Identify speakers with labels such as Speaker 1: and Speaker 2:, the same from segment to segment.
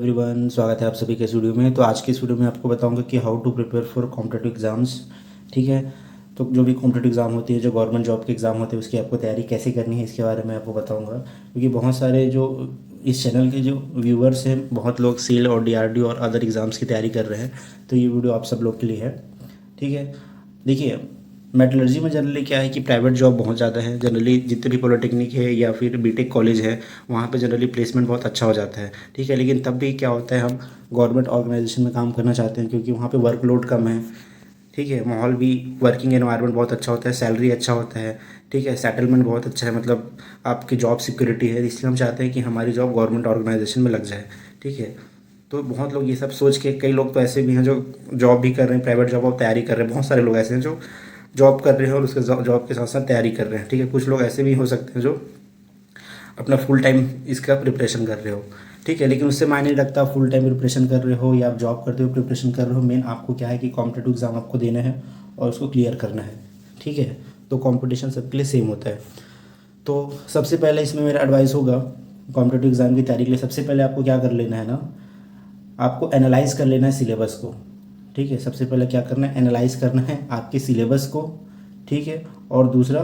Speaker 1: Everyone, स्वागत है आप सभी के इस वीडियो में। तो आज की इस वीडियो में आपको बताऊंगा कि how to prepare for competitive exams. ठीक है, तो जो भी कॉम्पिटिटिव एग्जाम होती है, जो गवर्नमेंट जॉब के एग्ज़ाम होते हैं, उसकी आपको तैयारी कैसे करनी है इसके बारे में आपको बताऊंगा। क्योंकि बहुत सारे जो इस चैनल के जो व्यूवर्स हैं, बहुत लोग सील और डीआरडीओ और अदर एग्ज़ाम्स की तैयारी कर रहे हैं, तो ये वीडियो आप सब लोग के लिए है। ठीक है, देखिए मेटलर्जी में जनरली क्या है कि प्राइवेट जॉब बहुत ज़्यादा है। जनरली जितने भी पॉलिटेक्निक है या फिर बीटेक कॉलेज है, वहाँ पे जनरली प्लेसमेंट बहुत अच्छा हो जाता है। ठीक है, लेकिन तब भी क्या होता है, हम गवर्नमेंट ऑर्गेनाइजेशन में काम करना चाहते हैं क्योंकि वहाँ पे वर्कलोड कम है। ठीक है, माहौल भी, वर्किंग एनवायरनमेंट बहुत अच्छा होता है, सैलरी अच्छा होता है। ठीक है, सेटलमेंट बहुत अच्छा है, मतलब आपकी जॉब सिक्योरिटी है। इसलिए हम चाहते हैं कि हमारी जॉब गवर्नमेंट ऑर्गेनाइजेशन में लग जाए। ठीक है, तो बहुत लोग ये सब सोच के, कई लोग तो ऐसे भी हैं जो जॉब भी कर रहे हैं, प्राइवेट जॉब और तैयारी कर रहे हैं। बहुत सारे लोग ऐसे हैं जो जॉब कर रहे हैं और उसके जॉब के साथ साथ तैयारी कर रहे हैं। ठीक है, कुछ लोग ऐसे भी हो सकते हैं जो अपना फुल टाइम इसका प्रिपरेशन कर रहे हो। ठीक है, लेकिन उससे मायने नहीं रखता फुल टाइम प्रिपरेशन कर रहे हो या आप जॉब करते हो प्रिपरेशन कर रहे हो। मेन आपको क्या है कि कॉम्पिटिटिव एग्ज़ाम आपको देना है और उसको क्लियर करना है। ठीक है, तो कंपटीशन सबके लिए सेम होता है। तो सबसे पहले इसमें मेरा एडवाइस होगा, कॉम्पिटिटिव एग्ज़ाम की तैयारी के लिए सबसे पहले आपको क्या कर लेना है ना, आपको एनालाइज कर लेना है सिलेबस को। ठीक है, सबसे पहले क्या करना है, एनालाइज करना है आपके सिलेबस को। ठीक है, और दूसरा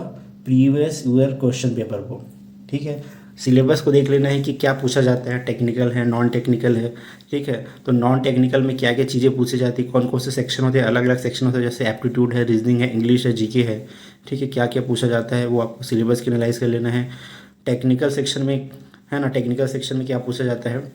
Speaker 1: प्रीवियस ईयर क्वेश्चन पेपर को। ठीक है, सिलेबस को देख लेना है कि क्या पूछा जाता है, टेक्निकल है, नॉन टेक्निकल है। ठीक है, तो नॉन टेक्निकल में क्या क्या चीज़ें पूछी जाती है, कौन कौन से सेक्शन होते हैं, अलग अलग सेक्शन होते हैं, जैसे एप्टीट्यूड है, रीजनिंग है, इंग्लिश है, जीके है। ठीक है, क्या क्या पूछा जाता है वो आपको सिलेबस की एनालाइज कर लेना है। टेक्निकल सेक्शन में है ना, टेक्निकल सेक्शन में क्या पूछा जाता है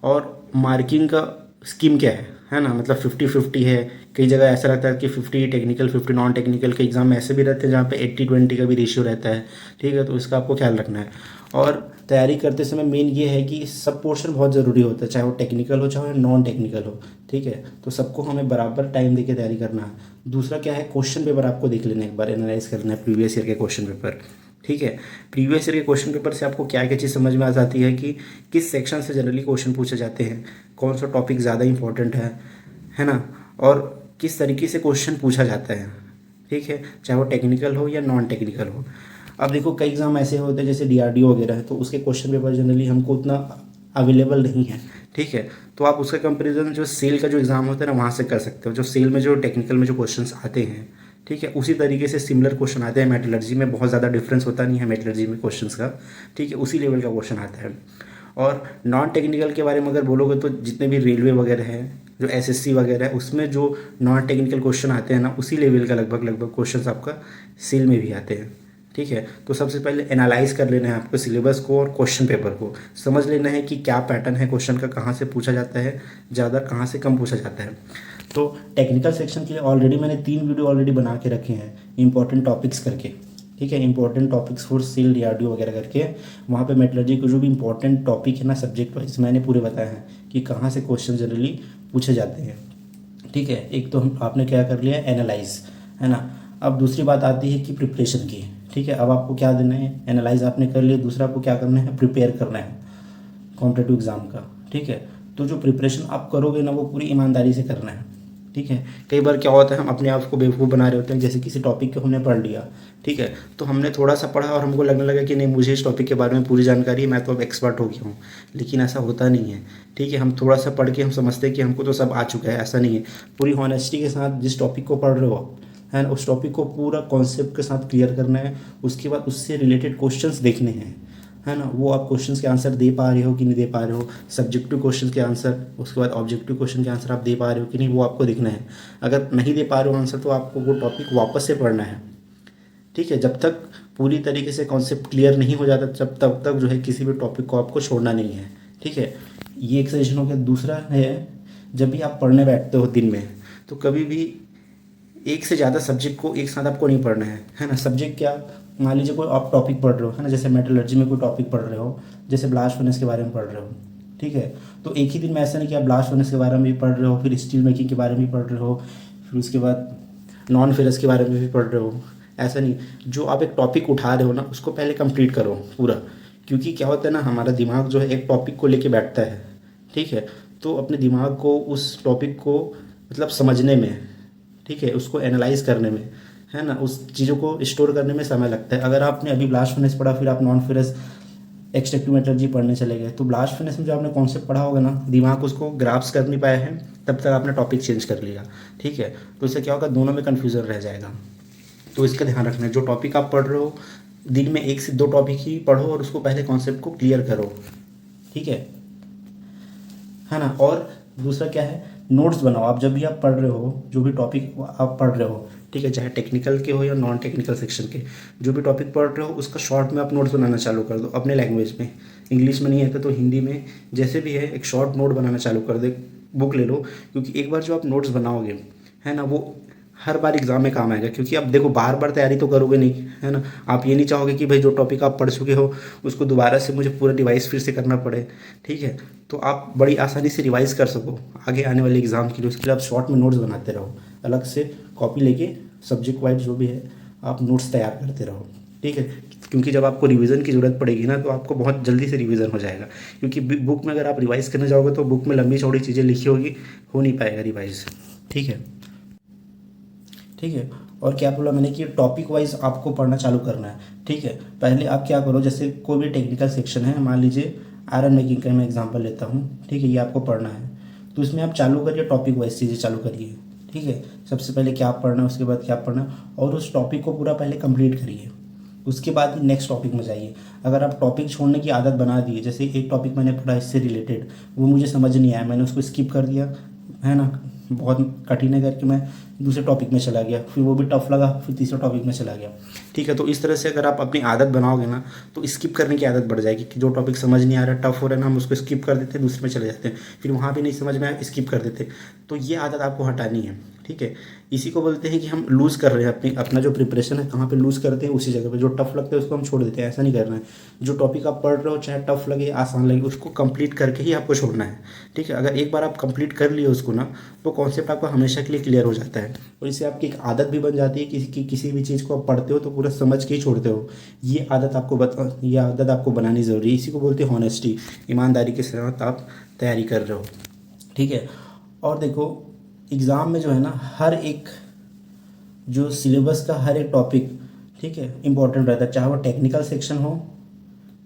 Speaker 1: और मार्किंग का स्कीम क्या है ना, मतलब 50-50 है। कई जगह ऐसा रहता है कि 50 टेक्निकल 50 नॉन टेक्निकल के एग्ज़ाम में ऐसे भी रहते हैं जहाँ पे 80-20 का भी रेशियो रहता है। ठीक है, तो इसका आपको ख्याल रखना है। और तैयारी करते समय मेन ये है कि सब पोर्शन बहुत ज़रूरी होता है, चाहे वो टेक्निकल हो चाहे नॉन टेक्निकल हो। ठीक है, तो सबको हमें बराबर टाइम देके तैयारी करना है। दूसरा क्या है, क्वेश्चन पेपर आपको देख लेना है, एक बार एनालाइज करना है प्रीवियस ईयर के क्वेश्चन पेपर। ठीक है, प्रीवियस ईयर के क्वेश्चन पेपर से आपको क्या क्या चीज़ समझ में आ जाती है कि किस सेक्शन से जनरली क्वेश्चन पूछे जाते हैं, कौन सा टॉपिक ज़्यादा इंपॉर्टेंट है ना, और किस तरीके से क्वेश्चन पूछा जाता है। ठीक है, चाहे वो टेक्निकल हो या नॉन टेक्निकल हो। अब देखो कई एग्ज़ाम ऐसे होते हैं जैसे डीआरडीओ वगैरह है, तो उसके क्वेश्चन पेपर जनरली हमको उतना अवेलेबल नहीं है। ठीक है, तो आप उसका कंपेरिजन जो सेल का जो एग्ज़ाम होता है ना, वहाँ से कर सकते हो। जो सेल में जो टेक्निकल में जो क्वेश्चंस आते हैं, ठीक है, उसी तरीके से सिमिलर क्वेश्चन आते हैं मेटलर्जी में। बहुत ज़्यादा डिफरेंस होता नहीं है मेटलर्जी में क्वेश्चंस का। ठीक है, उसी लेवल का क्वेश्चन आता है। और नॉन टेक्निकल के बारे में अगर बोलोगे तो जितने भी रेलवे वगैरह है, जो एसएससी वगैरह है, उसमें जो नॉन टेक्निकल क्वेश्चन आते हैं ना, उसी लेवल का लगभग लगभग क्वेश्चन आपका सेल में भी आते हैं। ठीक है, तो सबसे पहले एनालाइज कर लेना है आपको सिलेबस को और क्वेश्चन पेपर को। समझ लेना है कि क्या पैटर्न है क्वेश्चन का, कहाँ से पूछा जाता है ज़्यादा, कहाँ से कम पूछा जाता है। तो टेक्निकल सेक्शन के लिए ऑलरेडी मैंने 3 वीडियो ऑलरेडी बना के रखे हैं इंपॉर्टेंट टॉपिक्स करके। ठीक है, important topics for sale DRDO वगैरह करके, वहाँ पे मेटलर्जी के जो भी इंपॉर्टेंट टॉपिक है ना, सब्जेक्ट वाइज मैंने पूरे बताए हैं कि कहाँ से क्वेश्चन जनरली पूछे जाते हैं। ठीक है, एक तो हम आपने क्या कर लिया, एनालाइज, है ना। अब दूसरी बात आती है कि प्रिपरेशन की। ठीक है, अब आपको क्या देना है, एनालाइज आपने कर लिया, दूसरा आपको क्या करना है, प्रिपेयर करना है कॉम्पिटिटिव एग्ज़ाम का। ठीक है, तो जो प्रिपरेशन आप करोगे ना, वो पूरी ईमानदारी से करना है। ठीक है, कई बार क्या होता है, हम अपने आप को बेवकूफ़ बना रहे होते हैं। जैसे किसी टॉपिक को हमने पढ़ लिया, ठीक है, तो हमने थोड़ा सा पढ़ा और हमको लगने लगा कि नहीं, मुझे इस टॉपिक के बारे में पूरी जानकारी है, मैं तो अब एक्सपर्ट हो गया हूँ। लेकिन ऐसा होता नहीं है। ठीक है, हम थोड़ा सा पढ़ के हम समझते हैं कि हमको तो सब आ चुका है, ऐसा नहीं है। पूरी हॉनेस्टी के साथ जिस टॉपिक को पढ़ रहे हो, है ना, उस टॉपिक को पूरा कॉन्सेप्ट के साथ क्लियर करना है। उसके बाद उससे रिलेटेड क्वेश्चंस देखने हैं, है ना, वो आप क्वेश्चंस के आंसर दे पा रहे हो कि नहीं दे पा रहे हो, सब्जेक्टिव क्वेश्चन के आंसर, उसके बाद ऑब्जेक्टिव क्वेश्चन के आंसर आप दे पा रहे हो कि नहीं, वो आपको देखना है। अगर नहीं दे पा रहे हो आंसर, तो आपको वो टॉपिक वापस से पढ़ना है। ठीक है, जब तक पूरी तरीके से कॉन्सेप्ट क्लियर नहीं हो जाता, तब तक जो है किसी भी टॉपिक को आपको छोड़ना नहीं है। ठीक है, ये एक सजेशन हो गया। दूसरा है, जब भी आप पढ़ने बैठते हो दिन में, तो कभी भी एक से ज़्यादा सब्जेक्ट को एक साथ आपको नहीं पढ़ना है ना। सब्जेक्ट क्या, मान लीजिए कोई आप टॉपिक पढ़ रहे हो, है ना, जैसे मेटलर्जी में कोई टॉपिक पढ़ रहे हो, जैसे ब्लास्ट फर्नेस के बारे में पढ़ रहे हो। ठीक है, तो एक ही दिन में ऐसा नहीं कि आप ब्लास्ट फर्नेस के बारे में भी पढ़ रहे हो, फिर स्टील मेकिंग के बारे में भी पढ़ रहे हो, फिर उसके बाद नॉन फेरस के बारे में भी पढ़ रहे हो। ऐसा नहीं, जो आप एक टॉपिक उठा रहे हो ना, उसको पहले कंप्लीट करो पूरा। क्योंकि क्या होता है ना, हमारा दिमाग जो है एक टॉपिक को लेके बैठता है। ठीक है, तो अपने दिमाग को उस टॉपिक को मतलब समझने में, ठीक है, उसको एनालाइज करने में, है ना, उस चीज़ों को स्टोर करने में समय लगता है। अगर आपने अभी ब्लास्ट फर्नेस पढ़ा, फिर आप नॉन फेरस एक्सट्रैक्टिव मेटलर्जी पढ़ने चले गए, तो ब्लास्ट फर्नेस में जो आपने कॉन्सेप्ट पढ़ा होगा ना, दिमाग उसको ग्रास्प कर नहीं पाया है, तब तक आपने टॉपिक चेंज कर लिया, ठीक है। तो इससे क्या होगा, दोनों में कन्फ्यूज़न रह जाएगा। तो इसका ध्यान रखना है, जो टॉपिक आप पढ़ रहे हो दिन में 1 से 2 टॉपिक ही पढ़ो और उसको पहले कॉन्सेप्ट को क्लियर करो, ठीक है ना। और दूसरा क्या है, नोट्स बनाओ। आप जब भी आप पढ़ रहे हो, जो भी टॉपिक आप पढ़ रहे हो, ठीक है, चाहे टेक्निकल के हो या नॉन टेक्निकल सेक्शन के, जो भी टॉपिक पढ़ रहे हो उसका शॉर्ट में आप नोट्स बनाना चालू कर दो अपने लैंग्वेज में। इंग्लिश में नहीं आता तो हिंदी में, जैसे भी है एक शॉर्ट नोट बनाना चालू कर दे, बुक ले लो, क्योंकि एक बार जो आप नोट्स बनाओगे, है ना, वो हर बार एग्जाम में काम आएगा। क्योंकि अब देखो, बार बार तैयारी तो करोगे नहीं, है ना। आप ये नहीं चाहोगे कि भाई जो टॉपिक आप पढ़ चुके हो उसको दोबारा से मुझे पूरा रिवाइज फिर से करना पड़े, ठीक है। तो आप बड़ी आसानी से रिवाइज कर सको आगे आने वाले एग्जाम के लिए। उसके लिए आप शॉर्ट में नोट्स बनाते रहो, अलग से कॉपी लेके सब्जेक्ट वाइज जो भी है आप नोट्स तैयार करते रहो, ठीक है। क्योंकि जब आपको रिवीजन की ज़रूरत पड़ेगी ना, तो आपको बहुत जल्दी से रिवीजन हो जाएगा। क्योंकि बुक में अगर आप रिवाइज करने जाओगे तो बुक में लंबी चौड़ी चीज़ें लिखी होगी, हो नहीं पाएगा रिवाइज, ठीक है। ठीक है, और क्या बोला मैंने कि टॉपिक वाइज आपको पढ़ना चालू करना है, ठीक है। पहले आप क्या करो, जैसे कोई भी टेक्निकल सेक्शन है, मान लीजिए आयरन मेकिंग का मैं एग्जांपल लेता हूँ, ठीक है, ये आपको पढ़ना है, तो इसमें आप चालू करिए, टॉपिक वाइज चीज़ें चालू करिए, ठीक है। सबसे पहले क्या पढ़ना है, उसके बाद क्या पढ़ना है, और उस टॉपिक को पूरा पहले कंप्लीट करिए। उसके बाद नेक्स्ट टॉपिक में जाइए। अगर आप टॉपिक छोड़ने की आदत बना दी है, जैसे एक टॉपिक मैंने पढ़ा इससे रिलेटेड, वो मुझे समझ नहीं आया, मैंने उसको स्किप कर दिया, है ना, बहुत कठिन है करके मैं दूसरे टॉपिक में चला गया, फिर वो भी टफ लगा, फिर तीसरे टॉपिक में चला गया, ठीक है। तो इस तरह से अगर आप अपनी आदत बनाओगे ना, तो स्किप करने की आदत बढ़ जाएगी कि जो टॉपिक समझ नहीं आ रहा, टफ हो रहा है ना, हम उसको स्किप कर देते हैं, दूसरे में चले जाते हैं, फिर वहाँ भी नहीं समझ में आया, स्किप कर देते। तो ये आदत आपको हटानी है, ठीक है। इसी को बोलते हैं कि हम लूज़ कर रहे हैं अपना जो प्रिपरेशन है, कहाँ पे लूज़ करते हैं, उसी जगह पे। जो टफ लगता है उसको हम छोड़ देते हैं, ऐसा नहीं करना है। जो टॉपिक आप पढ़ रहे हो, चाहे टफ लगे आसान लगे, उसको कंप्लीट करके ही आपको छोड़ना है, ठीक है। अगर एक बार आप कंप्लीट कर लिए उसको ना, तो कॉन्सेप्ट आपका हमेशा के लिए क्लियर हो जाता है, और इससे आपकी एक आदत भी बन जाती है कि किसी भी चीज़ को आप पढ़ते हो तो पूरा समझ के ही छोड़ते हो। ये आदत आपको बनानी ज़रूरी है। इसी को बोलते हैं हॉनेस्टी, ईमानदारी के साथ आप तैयारी कर रहे हो, ठीक है। और देखो, एग्ज़ाम में जो है ना, हर एक जो सिलेबस का हर एक टॉपिक, ठीक है, इम्पोर्टेंट रहता है, चाहे वो टेक्निकल सेक्शन हो,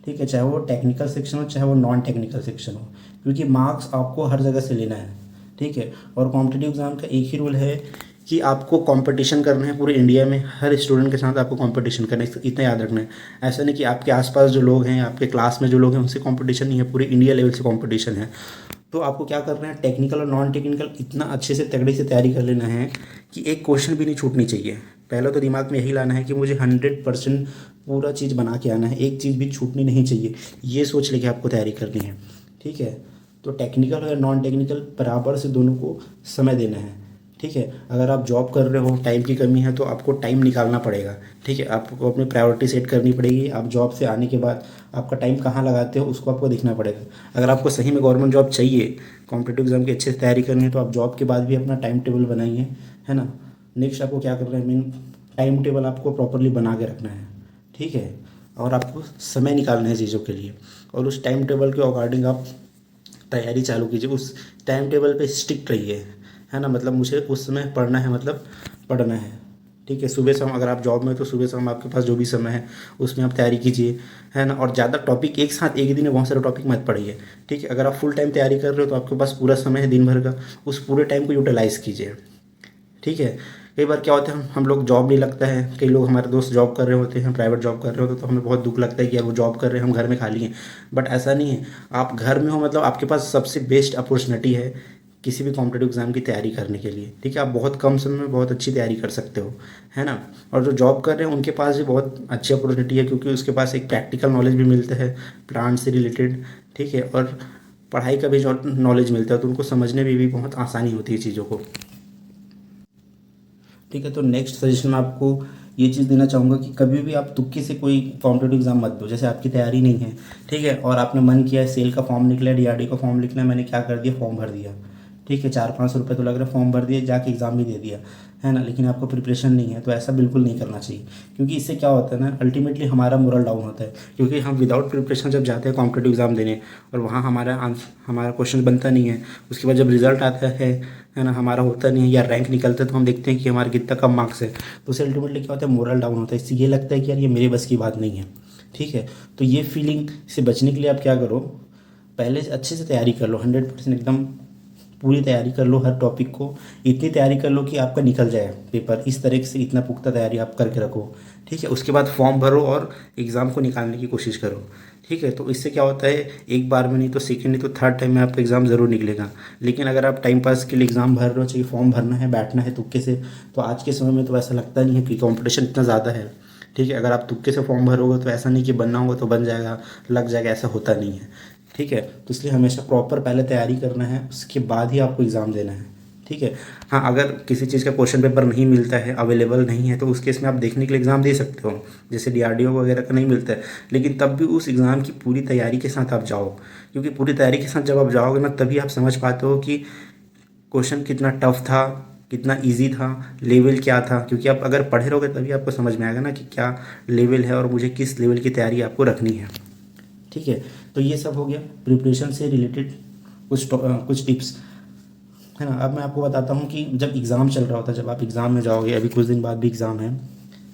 Speaker 1: ठीक है, चाहे वो टेक्निकल सेक्शन हो, चाहे वो नॉन टेक्निकल सेक्शन हो, क्योंकि मार्क्स आपको हर जगह से लेना है, ठीक है। और कॉम्पिटिटिव एग्ज़ाम का एक ही रूल है कि आपको कंपटीशन करना है पूरे इंडिया में, हर स्टूडेंट के साथ आपको कंपटीशन करना है, इतना याद रखना है। ऐसा नहीं कि आपके आसपास जो लोग हैं, आपके क्लास में जो लोग हैं, उनसे कंपटीशन नहीं है, पूरे इंडिया लेवल से कंपटीशन है। तो आपको क्या करना है, टेक्निकल और नॉन टेक्निकल इतना अच्छे से तगड़े से तैयारी कर लेना है कि एक क्वेश्चन भी नहीं छूटनी चाहिए। पहले तो दिमाग में यही लाना है कि मुझे 100% पूरा चीज़ बना के आना है, एक चीज़ भी छूटनी नहीं चाहिए, ये सोच लेके आपको तैयारी करनी है, ठीक है। तो टेक्निकल और नॉन टेक्निकल बराबर से दोनों को समय देना है, ठीक है। अगर आप जॉब कर रहे हो, टाइम की कमी है, तो आपको टाइम निकालना पड़ेगा, ठीक है। आपको अपनी प्रायोरिटी सेट करनी पड़ेगी। आप जॉब से आने के बाद आपका टाइम कहाँ लगाते हो, उसको आपको देखना पड़ेगा। अगर आपको सही में गवर्नमेंट जॉब चाहिए, कॉम्पिटिटिव एग्जाम की अच्छे से तैयारी करनी है, तो आप जॉब के बाद भी अपना टाइम टेबल बनाइए, है ना। नेक्स्ट आपको क्या करना है, मेन टाइम टेबल आपको प्रॉपरली बना के रखना है, ठीक है। और आपको समय निकालना है चीज़ों के लिए, और उस टाइम टेबल के अकॉर्डिंग आप तैयारी चालू कीजिए। उस टाइम टेबल पे स्टिक रहिए, है ना। मतलब मुझे उस समय पढ़ना है, मतलब पढ़ना है, ठीक है। सुबह शाम, अगर आप जॉब में हो तो सुबह शाम आपके पास जो भी समय है उसमें आप तैयारी कीजिए, है ना। और ज़्यादा टॉपिक एक साथ एक ही दिन में बहुत सारे टॉपिक मत पढ़िए, ठीक है। अगर आप फुल टाइम तैयारी कर रहे हो तो आपके पास पूरा समय है दिन भर का, उस पूरे टाइम को यूटिलाइज़ कीजिए, ठीक है। कई बार क्या होता है, हम लोग जॉब नहीं लगता है, कई लोग हमारे दोस्त जॉब कर रहे होते हैं, प्राइवेट जॉब कर रहे होते हैं, तो हमें बहुत दुख लगता है कि यार वो जॉब कर रहे हैं, हम घर में खाली हैं। बट ऐसा नहीं है, आप घर में हो मतलब आपके पास सबसे बेस्ट अपॉर्चुनिटी है किसी भी कॉम्पिटिटिव एग्जाम की तैयारी करने के लिए, ठीक है। आप बहुत कम समय में बहुत अच्छी तैयारी कर सकते हो, है ना। और जो जॉब कर रहे हैं उनके पास भी बहुत अच्छी अपॉर्चुनिटी है, क्योंकि उसके पास एक प्रैक्टिकल नॉलेज भी मिलता है प्लांट से रिलेटेड, ठीक है। और पढ़ाई का भी जो नॉलेज मिलता है, तो उनको समझने में भी बहुत आसानी होती है चीज़ों को, ठीक है। तो नेक्स्ट सजेशन में आपको ये चीज़ देना चाहूँगा कि कभी भी आप तुक्के से कोई कॉम्पिटिटिव एग्जाम मत दो। जैसे आपकी तैयारी नहीं है, ठीक है, और आपने मन किया है, सेल का फॉर्म निकला है, डीआरडी का फॉर्म निकला है, मैंने क्या कर दिया, फॉर्म भर दिया, ठीक है, 400-500 रुपये तो लग रहा है, फॉर्म भर दिया, जाके एग्ज़ाम भी दे दिया, है ना, लेकिन आपको प्रिपरेशन नहीं है। तो ऐसा बिल्कुल नहीं करना चाहिए, क्योंकि इससे क्या होता है ना, अल्टीमेटली हमारा मोरल डाउन होता है। क्योंकि हम विदाउट प्रिपरेशन जब जाते हैं कॉम्पिटिटिव एग्जाम देने, और वहाँ हमारा क्वेश्चन बनता नहीं है, उसके बाद जब रिजल्ट आता है ना, हमारा होता नहीं है या रैंक निकलता है, तो हम देखते हैं कि हमारे कितना कम मार्क्स है, तो उससे अल्टीमेटली क्या होता है, मोरल डाउन होता है। इससे ये लगता है कि यार ये मेरे बस की बात नहीं है, ठीक है। तो ये फीलिंग से बचने के लिए आप क्या करो, पहले से अच्छे से तैयारी कर लो, 100% एकदम पूरी तैयारी कर लो, हर टॉपिक को इतनी तैयारी कर लो कि आपका निकल जाए पेपर, इस तरह से इतना पुख्ता तैयारी आप करके रखो। ठीक है, उसके बाद फॉर्म भरो और एग्ज़ाम को निकालने की कोशिश करो। ठीक है, तो इससे क्या होता है, एक बार में नहीं तो सेकंड नहीं तो थर्ड टाइम में आपका एग्ज़ाम ज़रूर निकलेगा। लेकिन अगर आप टाइम पास के लिए एग्ज़ाम भर रहे हो, चाहिए फॉर्म भरना है, बैठना है तुक्के से, तो आज के समय में तो ऐसा लगता नहीं है कि कंपटीशन इतना ज़्यादा है। ठीक है, अगर आप तुक्के से फॉर्म भरोगे तो ऐसा नहीं कि बनना होगा तो बन जाएगा, लग जाएगा, ऐसा होता नहीं है। ठीक है, तो इसलिए हमेशा प्रॉपर पहले तैयारी करना है, उसके बाद ही आपको एग्ज़ाम देना है। ठीक है, हाँ, अगर किसी चीज़ का क्वेश्चन पेपर नहीं मिलता है, अवेलेबल नहीं है, तो उस केस में आप देखने के लिए एग्ज़ाम दे सकते हो, जैसे DRDO वगैरह का नहीं मिलता है। लेकिन तब भी उस एग्ज़ाम की पूरी तैयारी के साथ आप जाओ, क्योंकि पूरी तैयारी के साथ जब आप जाओगे ना, तभी आप समझ पाते हो कि क्वेश्चन कितना टफ था, कितना इजी था, लेवल क्या था। क्योंकि आप अगर पढ़े रहोगे तभी आपको समझ में आएगा ना कि क्या लेवल है और मुझे किस लेवल की तैयारी आपको रखनी है। ठीक है, तो ये सब हो गया प्रिपरेशन से रिलेटेड कुछ टिप्स, है ना। अब मैं आपको बताता हूँ कि जब एग्ज़ाम चल रहा होता है, जब आप एग्ज़ाम में जाओगे, अभी कुछ दिन बाद भी एग्ज़ाम है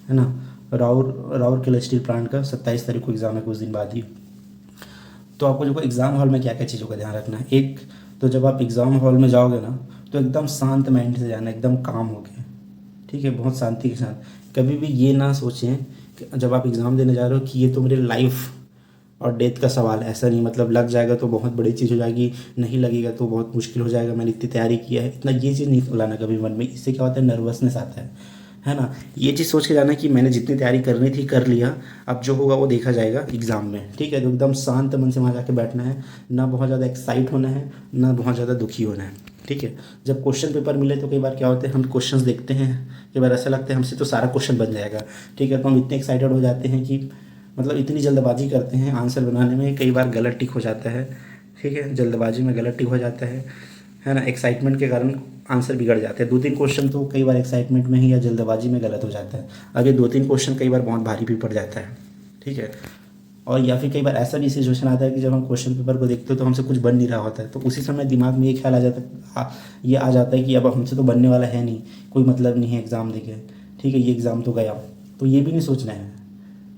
Speaker 1: ना, राउरकेला स्टील प्लांट का 27 तारीख को एग्ज़ाम है, कुछ दिन बाद ही। तो आपको जो एग्ज़ाम हॉल में क्या क्या चीज़ों का ध्यान रखना है, एक तो जब आप एग्ज़ाम हॉल में जाओगे ना, तो एकदम शांत माइंड से जाना, एकदम काम हो के। ठीक है, बहुत शांति के साथ। कभी भी ये ना सोचें कि जब आप एग्ज़ाम देने जा रहे हो कि ये तो मेरे लाइफ और डेथ का सवाल है, ऐसा नहीं, मतलब लग जाएगा तो बहुत बड़ी चीज़ हो जाएगी, नहीं लगेगा तो बहुत मुश्किल हो जाएगा, मैंने इतनी तैयारी किया है, इतना ये चीज़ नहीं लाना कभी मन में। इससे क्या होता है, नर्वसनेस आता है ना। ये चीज़ सोच के जाना कि मैंने जितनी तैयारी करनी थी कर लिया, अब जो होगा वो देखा जाएगा एग्ज़ाम में। ठीक है, तो एकदम शांत मन से वहाँ जाके बैठना है, ना बहुत ज़्यादा एक्साइट होना है, ना बहुत ज़्यादा दुखी होना है। ठीक है, जब क्वेश्चन पेपर मिले तो कई बार क्या होता है, हम क्वेश्चंस देखते हैं, कई बार ऐसा लगता है हमसे तो सारा क्वेश्चन बन जाएगा। ठीक है, तो हम इतने एक्साइटेड हो जाते हैं कि मतलब इतनी जल्दबाजी करते हैं आंसर बनाने में, कई बार गलत टिक हो जाता है। ठीक है, जल्दबाजी में गलत टिक हो जाता है ना, एक्साइटमेंट के कारण आंसर बिगड़ जाते हैं। 2-3 क्वेश्चन तो कई बार एक्साइटमेंट में ही या जल्दबाजी में गलत हो जाता है। अब ये 2-3 क्वेश्चन कई बार बहुत भारी भी पड़ जाता है। ठीक है, और या फिर कई बार ऐसा भी सिचुएशन आता है कि जब हम क्वेश्चन पेपर को देखते हो तो हमसे कुछ बन नहीं रहा होता है, तो उसी समय दिमाग में ये ख्याल ये आ जाता है कि अब हमसे तो बनने वाला है नहीं, कोई मतलब नहीं है एग्ज़ाम देके। ठीक है, ये एग्ज़ाम तो गया। तो ये भी नहीं सोचना है।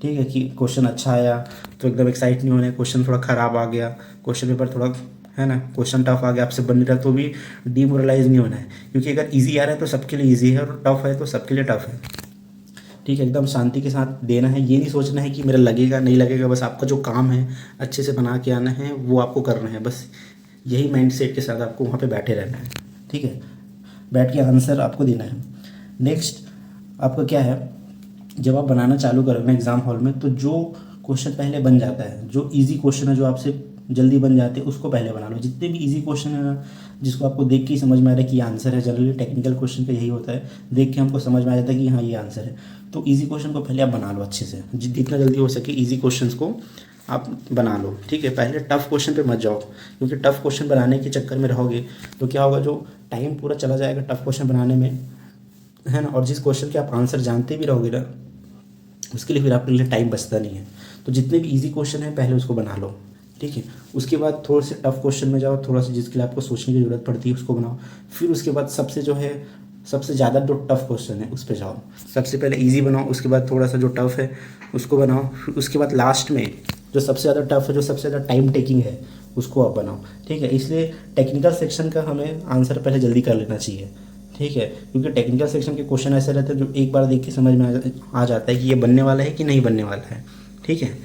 Speaker 1: ठीक है, कि क्वेश्चन अच्छा आया तो एकदम एक्साइट नहीं होना है, क्वेश्चन थोड़ा ख़राब आ गया, क्वेश्चन पेपर थोड़ा, है ना, क्वेश्चन टफ आ गया, आपसे बन नहीं रहा, तो भी डीमोरलाइज नहीं होना है। क्योंकि अगर इजी आ रहा है तो सबके लिए इजी है, और टफ है तो सबके लिए टफ है। ठीक है, एकदम शांति के साथ देना है, ये नहीं सोचना है कि मेरा लगेगा नहीं लगेगा, बस आपका जो काम है अच्छे से बना के आना है, वो आपको करना है, बस यही माइंड सेट के साथ आपको वहाँ पे बैठे रहना है। ठीक है, बैठ के आंसर आपको देना है। नेक्स्ट आपका क्या है, जब आप बनाना चालू करोगे ना एग्ज़ाम हॉल में, तो जो क्वेश्चन पहले बन जाता है, जो इजी क्वेश्चन है, जो आपसे जल्दी बन जाते हैं, उसको पहले बना लो। जितने भी इजी क्वेश्चन है ना, जिसको आपको देख के ही समझ में आ रहा है कि ये आंसर है, जनरली टेक्निकल क्वेश्चन का यही होता है, देख के हमको समझ में आ जाता है कि हाँ ये आंसर है। तो इजी क्वेश्चन को पहले आप बना लो अच्छे से, जितना जल्दी हो सके इजी क्वेश्चन को आप बना लो। ठीक है, पहले टफ़ क्वेश्चन पे मत जाओ, क्योंकि टफ़ क्वेश्चन बनाने के चक्कर में रहोगे तो क्या होगा, जो टाइम पूरा चला जाएगा टफ़ क्वेश्चन बनाने में, है ना, और जिस क्वेश्चन के आप आंसर जानते भी रहोगे ना, उसके लिए फिर आपके लिए टाइम बचता नहीं है। तो जितने भी इजी क्वेश्चन है पहले उसको बना लो। ठीक है, उसके बाद थोड़े से टफ क्वेश्चन में जाओ, थोड़ा सा जिसके लिए आपको सोचने की ज़रूरत पड़ती है उसको बनाओ। फिर उसके बाद सबसे ज़्यादा जो टफ क्वेश्चन है उस पर जाओ। सबसे पहले इजी बनाओ, उसके बाद थोड़ा सा जो टफ है उसको बनाओ, फिर उसके बाद लास्ट में जो सबसे ज़्यादा टफ है, जो सबसे ज़्यादा टाइम टेकिंग है, उसको आप बनाओ। ठीक है, इसलिए टेक्निकल सेक्शन का हमें आंसर पहले जल्दी कर लेना चाहिए। ठीक है, क्योंकि टेक्निकल सेक्शन के क्वेश्चन ऐसे रहते हैं जो एक बार देख के समझ में आ जाता है कि ये बनने वाला है कि नहीं बनने वाला है। ठीक है,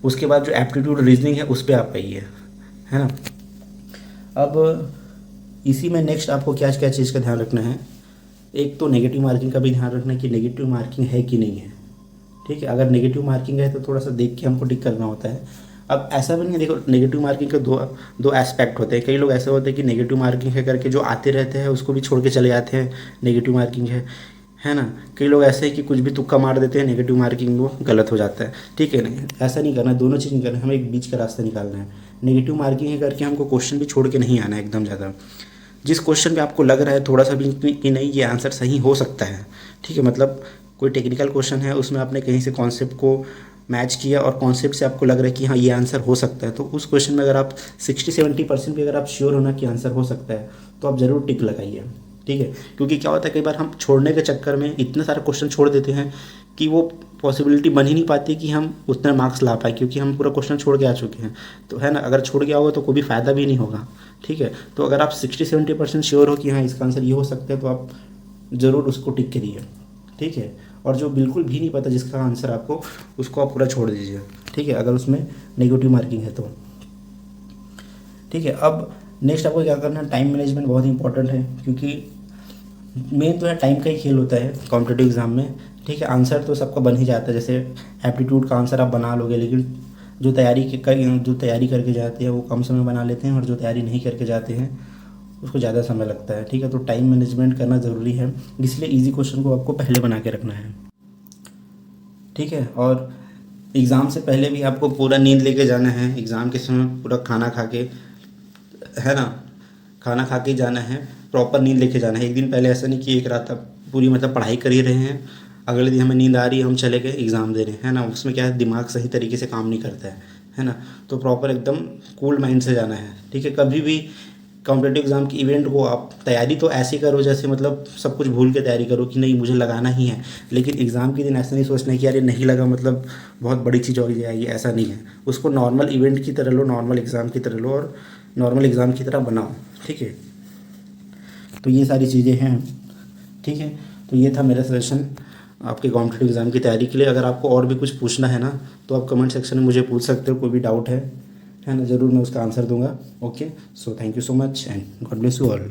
Speaker 1: उसके बाद जो एप्टीट्यूड रीजनिंग है उस पर आप आइए, है ना। अब इसी में नेक्स्ट आपको क्या क्या चीज़ का ध्यान रखना है, एक तो नेगेटिव मार्किंग का भी ध्यान रखना है कि नेगेटिव मार्किंग है कि नहीं है। ठीक है, अगर नेगेटिव मार्किंग है तो थोड़ा सा देख के हमको टिक करना होता है। अब ऐसा भी नहीं है, देखो नेगेटिव मार्किंग के दो एस्पेक्ट होते हैं। कई लोग ऐसे होते हैं कि नेगेटिव मार्किंग है करके जो आते रहते हैं उसको भी छोड़ के चले जाते हैं, नेगेटिव मार्किंग है ना। कई लोग ऐसे हैं कि कुछ भी तुक्का मार देते हैं, नेगेटिव मार्किंग वो गलत हो जाता है। ठीक है, नहीं ऐसा नहीं करना, दोनों चीज़ नहीं करना, हमें एक बीच का रास्ता निकालना है। नेगेटिव मार्किंग है करके हमको क्वेश्चन भी छोड़ के नहीं आना है एकदम ज़्यादा। जिस क्वेश्चन पे आपको लग रहा है थोड़ा सा भी कि नहीं ये आंसर सही हो सकता है, ठीक है, मतलब कोई टेक्निकल क्वेश्चन है उसमें आपने कहीं से कॉन्सेप्ट को मैच किया और कॉन्सेप्ट से आपको लग रहा है कि हाँ ये आंसर हो सकता है, तो उस क्वेश्चन में अगर आप 60-70% भी अगर आप श्योर होना कि आंसर हो सकता है तो आप ज़रूर टिक लगाइए। ठीक है, क्योंकि क्या होता है कई बार हम छोड़ने के चक्कर में इतने सारे क्वेश्चन छोड़ देते हैं कि वो पॉसिबिलिटी बन ही नहीं पाती कि हम उतने मार्क्स ला पाए, क्योंकि हम पूरा क्वेश्चन छोड़ के आ चुके हैं। तो है ना, अगर छोड़ गया होगा तो कोई भी फ़ायदा भी नहीं होगा। ठीक है, तो अगर आप 60-70% श्योर हो कि हाँ इसका आंसर ये हो सकता है, तो आप ज़रूर उसको टिक करिए। ठीक है, और जो बिल्कुल भी नहीं पता जिसका आंसर आपको, उसको आप पूरा छोड़ दीजिए। ठीक है, अगर उसमें नेगेटिव मार्किंग है तो। ठीक है, अब नेक्स्ट आपको क्या करना है, टाइम मैनेजमेंट बहुत इंपॉर्टेंट है, क्योंकि मेन तो है टाइम का ही खेल होता है कॉम्पिटिटिव एग्ज़ाम में। ठीक है, आंसर तो सबका बन ही जाता है, जैसे एप्टीट्यूड का आंसर आप बना लोगे, लेकिन जो तैयारी करके जाते हैं वो कम समय बना लेते हैं, और जो तैयारी नहीं करके जाते हैं उसको ज़्यादा समय लगता है। ठीक है, तो टाइम मैनेजमेंट करना ज़रूरी है, इसलिए ईजी क्वेश्चन को आपको पहले बना के रखना है। ठीक है, और एग्ज़ाम से पहले भी आपको पूरा नींद लेके जाना है, एग्ज़ाम के समय पूरा खाना खा के, है ना, खाना खा के जाना है, प्रॉपर नींद लेके जाना है। एक दिन पहले ऐसा नहीं कि एक रात आप पूरी मतलब पढ़ाई कर ही रहे हैं, अगले दिन हमें नींद आ रही है, हम चले गए एग्ज़ाम देने, है ना, उसमें क्या है, दिमाग सही तरीके से काम नहीं करता है ना। तो प्रॉपर एकदम कूल माइंड से जाना है। ठीक है, कभी भी कॉम्पिटिटिव एग्ज़ाम की इवेंट को आप तैयारी तो ऐसी करो जैसे मतलब सब कुछ भूल के तैयारी करो कि नहीं मुझे लगाना ही है, लेकिन एग्ज़ाम के दिन ऐसा नहीं सोचना है कि यार ये नहीं लगा मतलब बहुत बड़ी चीज़ हो जाएगी, ऐसा नहीं है। उसको नॉर्मल इवेंट की तरह लो, नॉर्मल एग्ज़ाम की तरह लो, और नॉर्मल एग्ज़ाम की तरह बनाओ। ठीक है, तो ये सारी चीज़ें हैं। ठीक है, तो ये था मेरा सजेशन आपके कॉम्पिटिटिव एग्ज़ाम की तैयारी के लिए। अगर आपको और भी कुछ पूछना है ना, तो आप कमेंट सेक्शन में मुझे पूछ सकते हो, कोई भी डाउट है ना, ज़रूर मैं उसका आंसर दूंगा। Okay, so thank you so much and God bless you all.